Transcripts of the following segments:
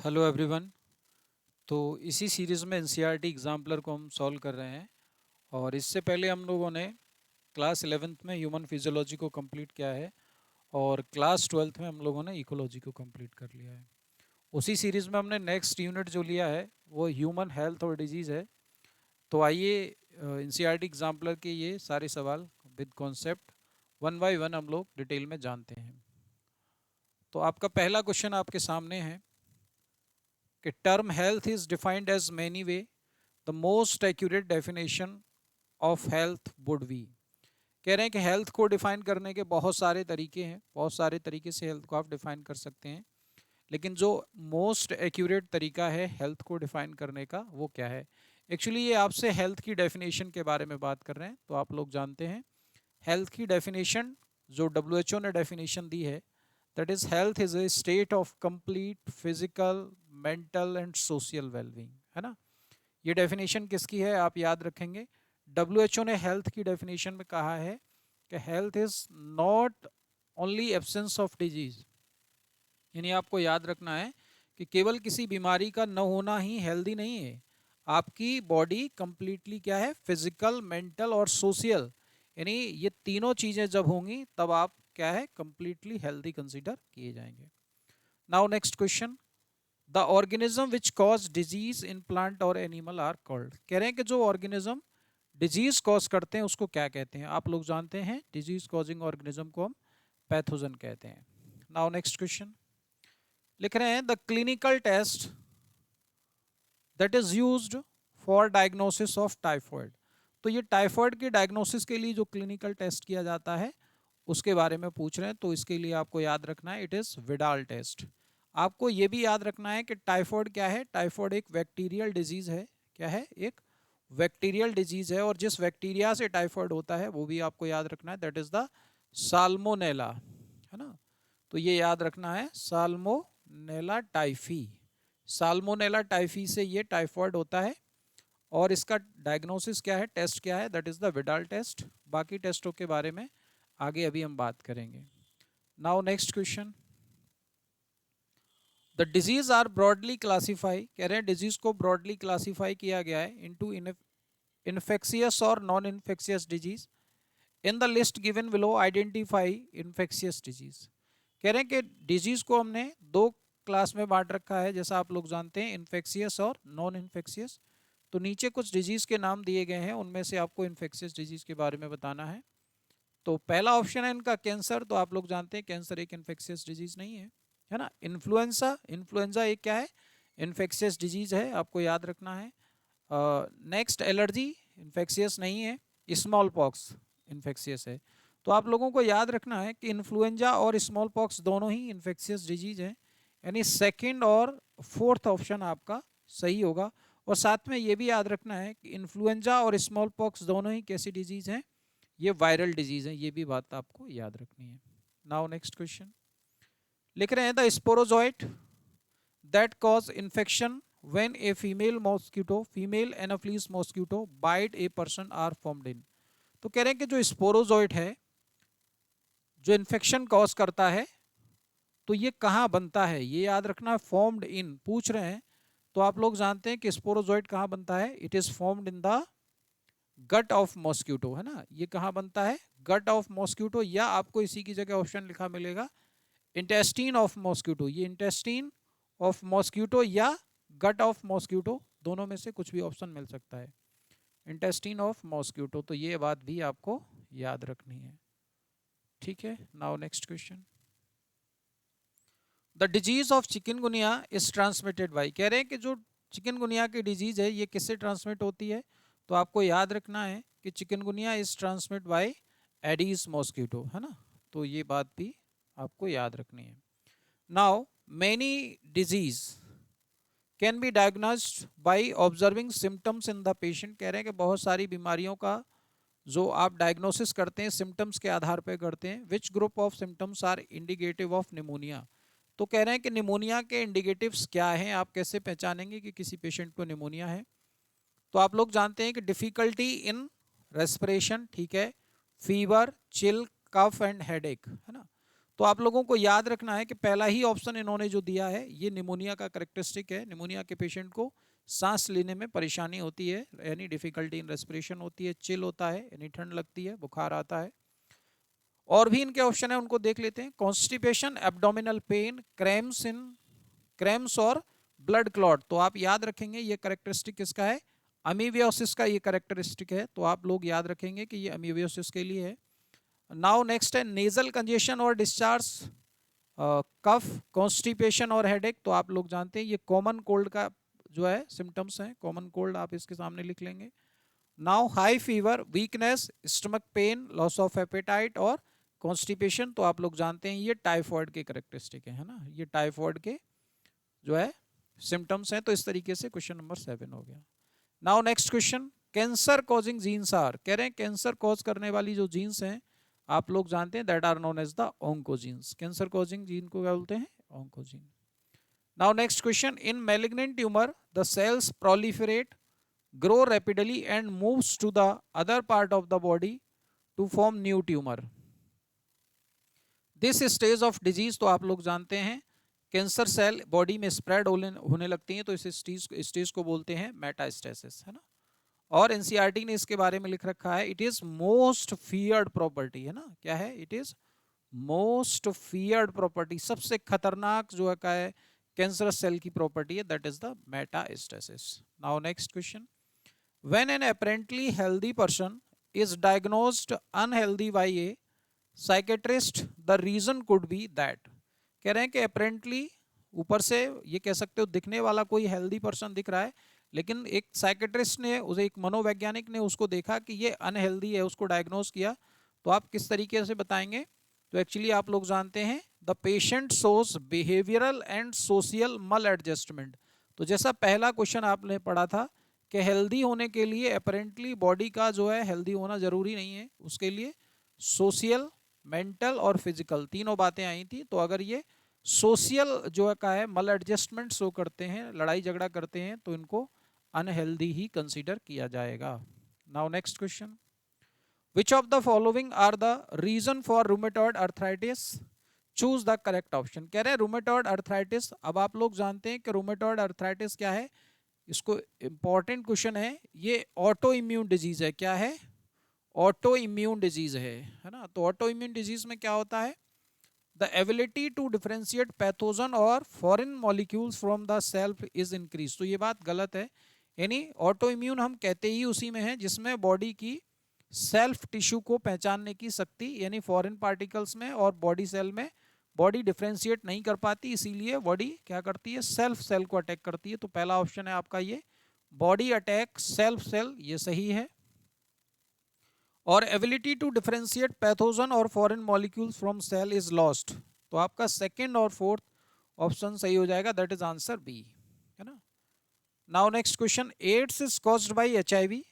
Hello everyone. तो इसी series में एनसीईआरटी एग्जाम्पलर को हम सॉल्व कर रहे हैं। और इससे पहले हम लोगों ने क्लास 11th में ह्यूमन फिजियोलॉजी को कंप्लीट किया है और क्लास 12th में हम लोगों ने इकोलॉजी को कंप्लीट कर लिया है। उसी सीरीज़ में हमने नेक्स्ट यूनिट जो लिया है वो ह्यूमन हेल्थ और डिजीज़ है। तो आइए एनसीईआरटी एग्जाम्पलर के ये सारे सवाल with concept one by one हम लोग डिटेल में जानते हैं। तो आपका पहला क्वेश्चन आपके सामने है कि term health is defined as many way, the most accurate definition of health would be. कह रहे हैं कि हेल्थ को डिफाइन करने के बहुत सारे तरीके हैं, बहुत सारे तरीके से हेल्थ को आप डिफाइन कर सकते हैं, लेकिन जो मोस्ट एक्यूरेट तरीका है हेल्थ को डिफाइन करने का वो क्या है। एक्चुअली ये आपसे हेल्थ की डेफिनेशन के बारे में बात कर रहे हैं। तो आप लोग जानते हैं हेल्थ की डेफिनेशन जो डब्ल्यू ने डेफिनेशन दी है, that is health is a state of complete physical, mental and social wellbeing, है ना। ये डेफिनेशन किसकी है आप याद रखेंगे। डब्ल्यू ने हेल्थ की डेफिनेशन में कहा है कि health is not only absence of disease, यानी आपको याद रखना है कि केवल किसी बीमारी का न होना ही हेल्दी नहीं है। आपकी बॉडी कंप्लीटली क्या है, फिजिकल, मेंटल और सोशल, यानी ये तीनों चीजें जब होंगी तब आप क्या है, कंप्लीटली हेल्दी कंसीडर किए जाएंगे। Now next question, the organism which cause disease in plant और एनिमल आर कॉल्ड। कह रहे हैं कि जो ऑर्गेनिज्म डिजीज कॉज करते हैं उसको क्या कहते हैं। आप लोग जानते हैं डिजीज कॉजिंग ऑर्गेनिज्म को हम पैथोजन कहते हैं। नाउ नेक्स्ट क्वेश्चन लिख रहे हैं the clinical test that is used for diagnosis of typhoid. तो ये टाइफॉइड के डायग्नोसिस के लिए जो क्लिनिकल टेस्ट किया जाता है उसके बारे में पूछ रहे हैं। तो इसके लिए आपको याद रखना है इट इज विडाल टेस्ट। आपको ये भी याद रखना है कि टाइफॉइड क्या है, टाइफॉइड एक बैक्टीरियल डिजीज है। क्या है, एक बैक्टीरियल डिजीज है। और जिस बैक्टीरिया से टाइफॉइड होता है वो भी आपको याद रखना है, दैट इज द साल्मोनेला, है ना। तो ये याद रखना है साल्मोनेला टाइफी। साल्मोनेला टाइफी से ये टाइफॉइड होता है। और इसका डायग्नोसिस क्या है, टेस्ट क्या है, that is the Widal test. बाकी टेस्टों के बारे में आगे अभी हम बात करेंगे। Now next question, the disease are broadly classify. कह रहे हैं डिजीज को ब्रॉडली क्लासीफाई किया गया है इनटू इन्फेक्शियस और non infectious disease. In the list given below identify infectious disease. कह रहे हैं कि डिजीज को हमने दो क्लास में बांट रखा है, जैसा आप लोग जानते हैं, इन्फेक्शियस और नॉन इन्फेक्शियस। तो नीचे कुछ डिजीज के नाम दिए गए हैं, उनमें से आपको इन्फेक्शियस डिजीज के बारे में बताना है। तो पहला ऑप्शन है इनका कैंसर। तो आप लोग जानते हैं कैंसर एक इन्फेक्शियस डिजीज नहीं है, है ना। इन्फ्लुएंजा, इन्फ्लुएंजा एक क्या है, इन्फेक्शियस डिजीज है, आपको याद रखना है। नेक्स्ट एलर्जी, इन्फेक्शियस नहीं है। स्मॉल पॉक्स इन्फेक्शियस है। तो आप लोगों को याद रखना है कि इन्फ्लुएंजा और स्मॉल पॉक्स दोनों ही इन्फेक्शियस डिजीज हैं, यानी सेकंड और फोर्थ ऑप्शन आपका सही होगा। और साथ में ये भी याद रखना है कि इन्फ्लुएंजा और स्मॉल पॉक्स दोनों ही कैसी डिजीज हैं, ये वायरल डिजीज हैं। ये भी बात आपको याद रखनी है। नाउ नेक्स्ट क्वेश्चन लिख रहे हैं the sporozoite that cause infection when a female anopheles mosquito bite a person are formed in। तो कह रहे हैं कि जो स्पोरोजोइट है जो इन्फेक्शन कॉज करता है, तो ये कहाँ बनता है, ये याद रखना है, फॉर्म्ड इन पूछ रहे हैं। तो आप लोग जानते हैं कि स्पोरोजोइट कहाँ बनता है, it is formed in the gut of mosquito, है ना। ये कहाँ बनता है, गट ऑफ मॉस्क्यूटो, या आपको इसी की जगह ऑप्शन लिखा मिलेगा इंटेस्टीन ऑफ मॉस्क्यूटो। ये इंटेस्टीन ऑफ मॉस्क्यूटो या गट ऑफ मॉस्क्यूटो, दोनों में से कुछ भी ऑप्शन मिल सकता है, इंटेस्टीन ऑफ मॉस्क्यूटो। तो ये बात भी आपको याद रखनी है, ठीक है। Now next question, the disease of chikungunya is transmitted by. कह रहे हैं कि जो चिकनगुनिया की डिजीज है ये किससे ट्रांसमिट होती है। तो आपको याद रखना है कि chikungunya is transmit by Aedes mosquito, है ना। तो ये बात भी आपको याद रखनी है। Now many disease can be diagnosed by observing symptoms in the patient. कह रहे हैं कि बहुत सारी बीमारियों का जो आप डायग्नोसिस करते हैं सिम्टम्स के आधार पर करते हैं। Which group of symptoms are indicative of pneumonia. तो कह रहे हैं कि निमोनिया के इंडिकेटिव्स क्या हैं, आप कैसे पहचानेंगे कि किसी पेशेंट को निमोनिया है। तो आप लोग जानते हैं कि डिफिकल्टी इन रेस्पिरेशन, ठीक है, fever, chill, cough and headache, है ना। तो आप लोगों को याद रखना है कि पहला ही ऑप्शन इन्होंने जो दिया है ये निमोनिया का करेक्टरिस्टिक है। निमोनिया के पेशेंट को सांस लेने में परेशानी होती है, यानी डिफिकल्टी इन रेस्पिरेशन होती है, चिल होता है यानी ठंड लगती है, बुखार आता है। और भी इनके ऑप्शन है, उनको देख लेते हैं। कॉन्स्टिपेशन, एब्डोमिनल पेन, क्रैम्स और ब्लड क्लॉट। तो आप याद रखेंगे ये करेक्टरिस्टिक किसका है, अमीबियोसिस का ये करेक्टरिस्टिक है। तो आप लोग याद रखेंगे कि ये अमीबियोसिस के लिए है। नाउ नेक्स्ट है नेजल कंजेशन और डिस्चार्ज, कफ, कॉन्स्टिपेशन और हेडेक। तो आप लोग जानते हैं ये कॉमन कोल्ड का जो है सिम्टम्स हैं, कॉमन कोल्ड आप इसके सामने लिख लेंगे। Now high fever, weakness, stomach pain, loss of appetite और कॉन्स्टिपेशन। तो आप लोग जानते हैं ये टाइफॉइड के करेक्टरिस्टिक है ना, ये टाइफॉइड के जो है सिम्टम्स हैं। तो इस तरीके से क्वेश्चन नंबर 7 हो गया। Now next question, cancer causing genes are, कह रहे हैं कैंसर कॉज करने वाली जो जीन्स हैं आप लोग जानते हैं that are known as the oncogenes. Cancer causing gene को क्या बोलते हैं, oncogene. Now next question, in malignant tumour the cells proliferate, grow rapidly and moves to the other part of the body to form new tumour. This stage of disease, तो आप लोग जानते हैं cancer cell body में spread होने लगती हैं, तो इस स्टेज को बोलते हैं मेटास्टेसिस, है ना। और एनसीईआरटी ने इसके बारे में लिख रखा है, it is most feared property, है ना। क्या है, it is most feared property, सबसे खतरनाक जो है क्या है कैंसर सेल की प्रॉपर्टी है, that is the metastasis. Now next question, when an apparently healthy person is diagnosed unhealthy by a psychiatrist the reason could be that. कह रहे हैं कि अपेरेंटली ऊपर से ये कह सकते हो दिखने वाला कोई हेल्दी पर्सन दिख रहा है, लेकिन एक साइकेट्रिस्ट ने उसे, एक मनोवैज्ञानिक ने उसको देखा कि ये अनहेल्दी है, उसको डायग्नोज किया। तो आप किस तरीके से बताएंगे, तो एक्चुअली आप लोग जानते हैं the patient shows behavioural and social मल एडजस्टमेंट। तो जैसा पहला क्वेश्चन आपने पढ़ा था कि हेल्दी होने के लिए अपेरेंटली बॉडी का जो है हेल्दी होना जरूरी नहीं है, उसके लिए सोशल, मेंटल और फिजिकल तीनों बातें आई थी। तो अगर ये सोशल जो है का है मल एडजस्टमेंट शो करते हैं, लड़ाई झगड़ा करते हैं, तो इनको अनहेल्दी ही कंसीडर किया जाएगा। Now next question, which of the following are the reason for rheumatoid arthritis, choose the correct option. कह रहे हैं रूमेटॉइड अर्थराइटिस, अब आप लोग जानते हैं कि रूमेटॉइड अर्थराइटिस क्या है, इसको इंपॉर्टेंट क्वेश्चन है, ये ऑटो इम्यून डिजीज है। क्या है, ऑटो इम्यून डिजीज है ना। तो ऑटो इम्यून डिजीज में क्या होता है, the ability to differentiate pathogen और foreign molecules from the self is increase. तो ये बात गलत है, यानी ऑटो इम्यून हम कहते ही उसी में है जिसमें बॉडी की सेल्फ टिश्यू को पहचानने की शक्ति, यानी फॉरेन पार्टिकल्स में और बॉडी सेल में बॉडी डिफरेंशिएट नहीं कर पाती, इसीलिए बॉडी क्या करती है, सेल्फ सेल को अटैक करती है। तो पहला ऑप्शन है आपका ये बॉडी अटैक सेल्फ सेल, ये सही है। और एबिलिटी टू डिफरेंशिएट पैथोजन और foreign molecules from cell is lost. तो आपका सेकंड और फोर्थ ऑप्शन सही हो जाएगा, दैट इज आंसर बी, है ना। Now next question, AIDS is caused by HIV,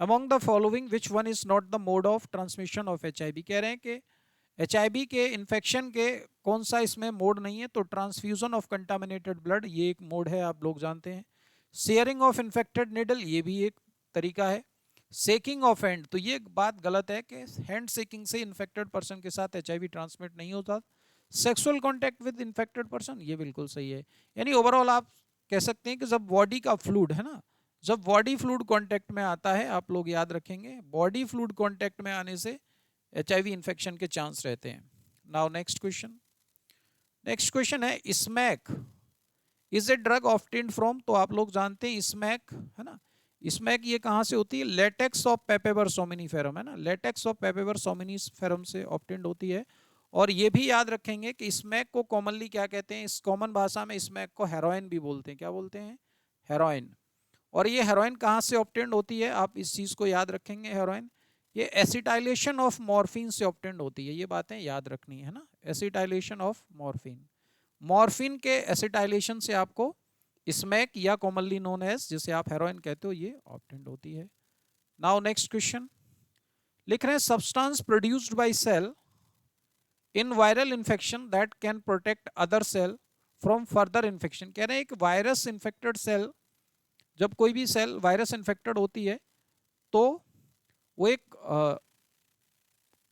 among the following which one is not the mode of transmission of HIV. कह रहे हैं कि एचआईवी के इन्फेक्शन के कौन सा इसमें मोड नहीं है, तो ट्रांसफ्यूजन ऑफ कंटामिनेटेड ब्लड ये एक मोड है, आप लोग जानते हैं। शेयरिंग ऑफ इन्फेक्टेड निडल ये भी एक तरीका है। सेकिंग ऑफ हैंड, तो ये बात गलत है कि हैंड सेकिंग से इन्फेक्टेड पर्सन के साथ एचआईवी ट्रांसमिट नहीं होता। Sexual contact with infected person ये बिल्कुल सही है। यानी ओवरऑल आप कह सकते हैं कि जब बॉडी का फ्लूइड है ना, जब बॉडी फ्लूइड कांटेक्ट में आता है, आप लोग याद रखेंगे बॉडी फ्लूइड कांटेक्ट में आने से एचआईवी इन्फेक्शन के चांस रहते हैं। Now next question, next question है smack is a drug obtained from. तो आप लोग जानते हैं स्मैक, है ना, स्मैक ये कहाँ से होती है, लेटेक्स ऑफ पेपेवर सोमिनिफेरम, है ना, लेटेक्स ऑफ पेपेवर सोमिनिफेरम से ऑब्टेन्ड होती है। और ये भी याद रखेंगे कि स्मैक को कॉमनली क्या कहते हैं, इस कॉमन भाषा में स्मैक को हेरोइन भी बोलते हैं। क्या बोलते हैं, हेरोइन। और ये हेरोइन कहाँ से ऑब्टेन्ड होती है, आप इस चीज़ को याद रखेंगे, हेरोइन ये एसिटाइलेशन ऑफ मॉर्फिन से ऑब्टेन्ड होती है। ये बातें याद रखनी है ना, एसिटाइलेशन ऑफ मॉर्फिन, मॉर्फिन के एसिटाइलेशन से आपको स्मैक या कॉमनली नोन एज जिसे आप हेरोइन कहते हो ये ऑब्टेन्ड होती है। नाउ नेक्स्ट क्वेश्चन, लिख रहे हैं substance produced by cell in viral infection that can protect other cell from further infection. कह रहे हैं एक वायरस इन्फेक्टेड सेल, जब कोई भी सेल वायरस इन्फेक्टेड होती है तो वो एक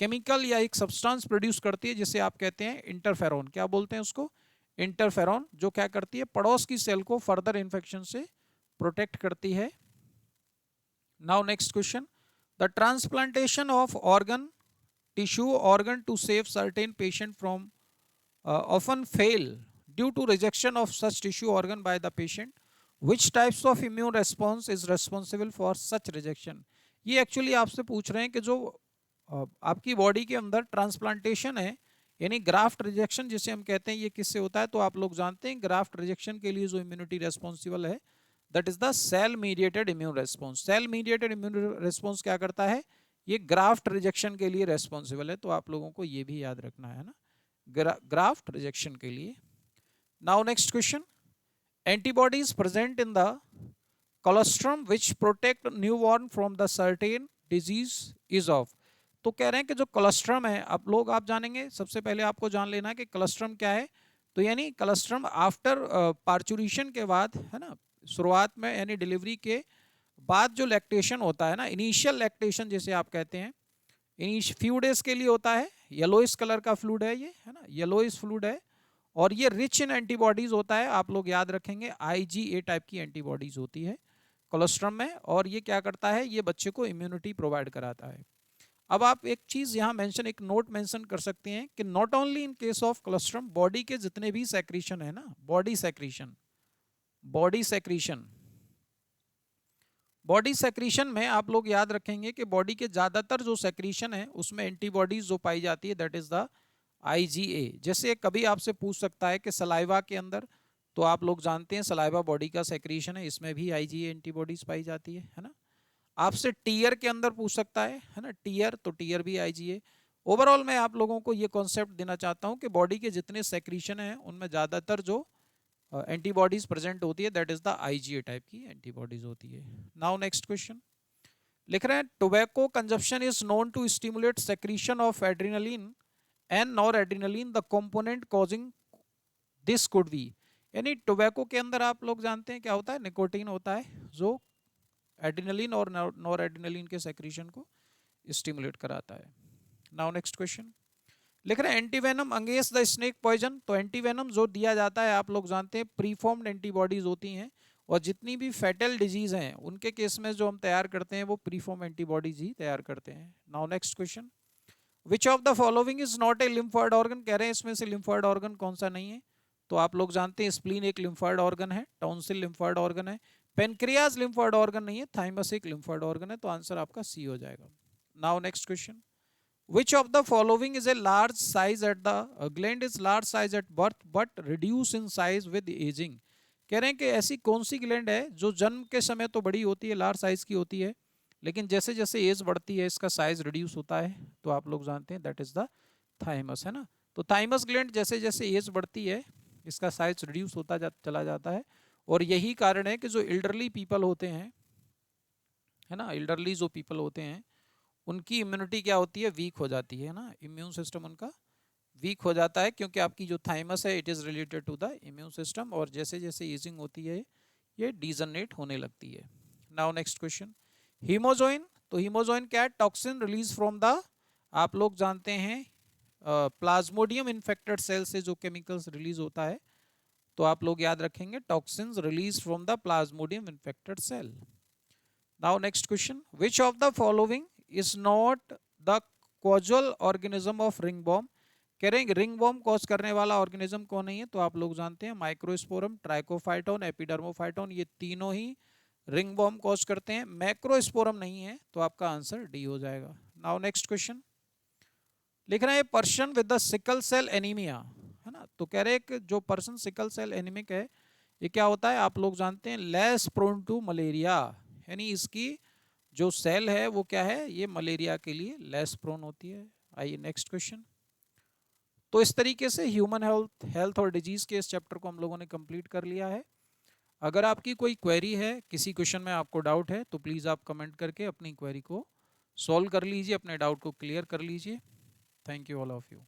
केमिकल या एक सब्सटेंस प्रोड्यूस करती है जिसे आप कहते हैं इंटरफेरॉन। क्या बोलते हैं उसको? इंटरफेरॉन, जो क्या करती है, पड़ोस की सेल को फर्दर इन्फेक्शन से प्रोटेक्ट करती है। Now next question, the transplantation of organ tissue organ to save certain patient from often fail due to rejection of such tissue organ by the patient. Which types of immune response is responsible for such rejection? ये actually आपसे पूछ रहे हैं कि जो आपकी body के अंदर ट्रांसप्लांटेशन है, यानी ग्राफ्ट रिजेक्शन जिसे हम कहते हैं, ये किससे होता है? तो आप लोग जानते हैं ग्राफ्ट रिजेक्शन के लिए जो इम्यूनिटी रेस्पॉन्सिबल है, that is the cell mediated immune response. Cell mediated immune response क्या करता है? ये ग्राफ्ट रिजेक्शन के लिए रेस्पॉन्सिबल है। तो आप लोगों को ये भी याद रखना है ना, ग्राफ्ट रिजेक्शन के लिए। Now next question, antibodies present in the colostrum which protect newborn from the certain disease is of. तो कह रहे हैं कि जो कोलोस्ट्रम है, आप जानेंगे, सबसे पहले आपको जान लेना है कि कोलोस्ट्रम क्या है। तो यानी कोलोस्ट्रम आफ्टर पार्चुरेशन के बाद, है ना, शुरुआत में यानी डिलीवरी के बाद जो लैक्टेशन होता है ना, इनिशियल लैक्टेशन जिसे आप कहते हैं, फ्यू डेज के लिए होता है। येलोइश कलर का फ्लूइड है ये, है ना, येलोइश फ्लूइड है, और ये रिच इन एंटीबॉडीज होता है। आप लोग याद रखेंगे IgA टाइप की एंटीबॉडीज होती है कोलोस्ट्रम में, और ये क्या करता है? ये बच्चे को इम्यूनिटी प्रोवाइड कराता है। अब आप एक चीज यहाँ मेंशन, एक नोट मेंशन कर सकते हैं कि not only in case of colostrum, body के जितने भी सेक्रीशन है ना, बॉडी सेक्रीशन में आप लोग याद रखेंगे कि बॉडी के ज्यादातर जो सेक्रीशन है उसमें एंटीबॉडीज जो पाई जाती है, दैट इज द IgA। जैसे कभी आपसे पूछ सकता है कि सलाइवा के अंदर, तो आप लोग जानते हैं सलाइवा बॉडी का सेक्रीशन है, इसमें भी IgA एंटीबॉडीज पाई जाती है ना। आपसे टीयर के अंदर पूछ सकता है ना, टीयर, तो टीयर भी IgA। ओवरऑल मैं आप लोगों को ये कॉन्सेप्ट देना चाहता हूँ कि बॉडी के जितने सेक्रीशन है उनमें ज्यादातर जो एंटीबॉडीज प्रेजेंट होती है, that is the IgA type की एंटीबॉडीज होती है। नाउ नेक्स्ट क्वेश्चन लिख रहे हैं, tobacco consumption is known to stimulate secretion of adrenaline and nor adrenaline, the component causing this could be. यानी टोबैको के अंदर आप लोग जानते हैं क्या होता है? निकोटीन होता है, जो एड्रेनलिन और नॉर एड्रेनलिन के सेक्रीशन को स्टिमुलेट कराता है। नाउ नेक्स्ट क्वेश्चन लिख रहे हैं, antivenom against the snake poison. तो एंटीवेनम जो दिया जाता है, आप लोग जानते हैं प्रीफॉर्म्ड एंटीबॉडीज होती हैं, और जितनी भी फैटल डिजीज हैं उनके केस में जो हम तैयार करते हैं वो प्रीफॉर्म एंटीबॉडीज ही तैयार करते हैं। Now next question, which of the following is not a lymphoid organ. कह रहे हैं इसमें से लिम्फॉइड ऑर्गन कौन सा नहीं है? तो आप लोग जानते हैं स्प्लीन एक लिम्फॉइड ऑर्गन है, टॉन्सिल लिम्फॉइड ऑर्गन है, पेनक्रियाज लिम्फॉइड ऑर्गन नहीं है, थाइमस एक लिम्फॉइड ऑर्गन है। तो आंसर आपका C हो जाएगा। Now next question, which of the following is a large size at the gland is large size at birth but reduce in size with aging। कह रहे हैं कि ऐसी कौन सी ग्लैंड है जो जन्म के समय तो बड़ी होती है, लार्ज साइज की होती है, लेकिन जैसे जैसे एज बढ़ती है इसका साइज रिड्यूस होता है। तो आप लोग जानते हैं दैट इज द थाइमस, है ना। तो थाइमस ग्लैंड जैसे जैसे एज बढ़ती है इसका साइज रिड्यूस होता चला जाता है, और यही कारण है कि जो एल्डरली पीपल होते हैं, है ना, एल्डरली जो पीपल होते हैं उनकी इम्यूनिटी क्या होती है? वीक हो जाती है ना, इम्यून सिस्टम उनका वीक हो जाता है, क्योंकि आपकी जो थाइमस है it is related to the immune system, और जैसे जैसे एजिंग होती है ये डीजनरेट होने लगती है। Now next question, hemozoin. तो हीमोजोइन क्या है? टॉक्सिन रिलीज फ्रॉम द, आप लोग जानते हैं प्लाज्मोडियम इन्फेक्टेड सेल से जो केमिकल्स रिलीज होता है, तो आप लोग याद रखेंगे toxins release from the plasmodium infected cell. Now next question, which of the following is not the causal organism of ringworm. कह रहे हैं रिंगवॉर्म कॉज करने वाला ऑर्गेनिज्म कौन नहीं है? तो आप लोग जानते हैं माइक्रोस्पोरम, ट्राइकोफाइटोन, एपिडर्मोफाइटोन, ये तीनों ही रिंगवॉर्म कॉज करते हैं। मैक्रोस्पोरम नहीं है, तो आपका आंसर D हो जाएगा। नाउ नेक्स्ट क्वेश्चन लिख रहे हैं, person with the sickle cell anaemia, है ना। तो कह रहे हैं कि जो पर्सन सिकल सेल एनीमिक है ये क्या होता है? आप लोग जानते हैं लेस प्रोन टू मलेरिया, यानी इसकी जो सेल है वो क्या है? ये मलेरिया के लिए लेस प्रोन होती है। आइए नेक्स्ट क्वेश्चन। तो इस तरीके से ह्यूमन हेल्थ और डिजीज के इस चैप्टर को हम लोगों ने कंप्लीट कर लिया है। अगर आपकी कोई क्वेरी है, किसी क्वेश्चन में आपको डाउट है, तो प्लीज़ आप कमेंट करके अपनी क्वेरी को सॉल्व कर लीजिए, अपने डाउट को क्लियर कर लीजिए। Thank you all of you.